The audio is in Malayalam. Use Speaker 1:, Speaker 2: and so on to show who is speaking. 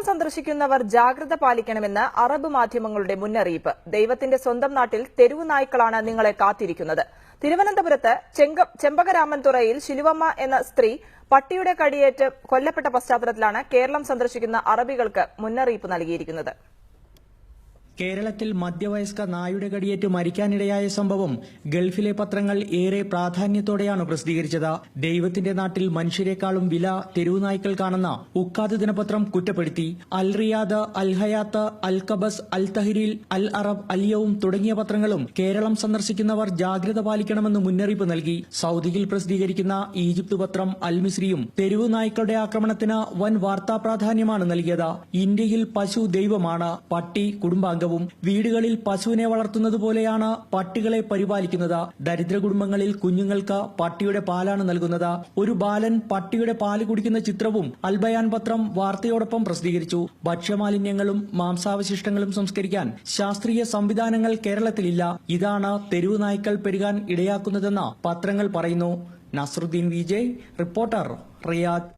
Speaker 1: സന്ദർശിക്കുന്നവർ ജാഗ്രത പാലിക്കണമെന്ന് അറബ് മാധ്യമങ്ങളുടെ മുന്നറിയിപ്പ്. ദൈവത്തിന്റെ സ്വന്തം നാട്ടിൽ തെരുവു നായ്ക്കളാണ് നിങ്ങളെ കാത്തിരിക്കുന്നത്. തിരുവനന്തപുരത്ത് ചെമ്പകരാമൻതുറയിൽ ശിലുവമ്മ എന്ന സ്ത്രീ പട്ടിയുടെ കടിയേറ്റ് കൊല്ലപ്പെട്ട പശ്ചാത്തലത്തിലാണ് കേരളം സന്ദർശിക്കുന്ന അറബികൾക്ക് മുന്നറിയിപ്പ് നൽകിയിരിക്കുന്നത്.
Speaker 2: കേരളത്തിൽ മധ്യവയസ്ക നായുടെ കടിയേറ്റ് മരിക്കാനിടയായ സംഭവം ഗൾഫിലെ പത്രങ്ങൾ ഏറെ പ്രാധാന്യത്തോടെയാണ് പ്രസിദ്ധീകരിച്ചത്. ദൈവത്തിന്റെ നാട്ടിൽ മനുഷ്യരെക്കാളും വില തെരുവുനായ്ക്കൾക്കാണെന്ന ഉക്കാദ് ദിനപത്രം കുറ്റപ്പെടുത്തി. അൽ റിയാദ്, അൽ ഹയാത്ത്, അൽ കബസ്, അൽ തഹ്രീൽ, അൽ അറബ്, അൽ യൗം തുടങ്ങിയ പത്രങ്ങളും കേരളം സന്ദർശിക്കുന്നവർ ജാഗ്രത പാലിക്കണമെന്ന് മുന്നറിയിപ്പ് നൽകി. സൌദിയിൽ പ്രസിദ്ധീകരിക്കുന്ന ഈജിപ്ത് പത്രം അൽ മിസ്രിയും തെരുവുനായ്ക്കളുടെ ആക്രമണത്തിന് വൻ വാർത്താ പ്രാധാന്യമാണ് നൽകിയത്. ഇന്ത്യയിൽ പശു ദൈവമാണ്, പട്ടി കുടുംബാംഗം. വീടുകളിൽ പശുവിനെ വളർത്തുന്നത് പോലെയാണ് പട്ടികളെ പരിപാലിക്കുന്നത്. ദരിദ്ര കുടുംബങ്ങളിൽ കുഞ്ഞുങ്ങൾക്ക് പട്ടിയുടെ പാലാണ് നൽകുന്നത്. ഒരു ബാലൻ പട്ടിയുടെ പാല് കുടിക്കുന്ന ചിത്രവും അൽബയാൻ പത്രം വാർത്തയോടൊപ്പം പ്രസിദ്ധീകരിച്ചു. ഭക്ഷ്യമാലിന്യങ്ങളും മാംസാവശിഷ്ടങ്ങളും സംസ്കരിക്കാൻ ശാസ്ത്രീയ സംവിധാനങ്ങൾ കേരളത്തിലില്ല. ഇതാണ് തെരുവു നായ്ക്കൾ പെരുകാൻ ഇടയാക്കുന്നതെന്ന് പത്രങ്ങൾ പറയുന്നു. Nasruddin Vijay, reporter, Riyadh.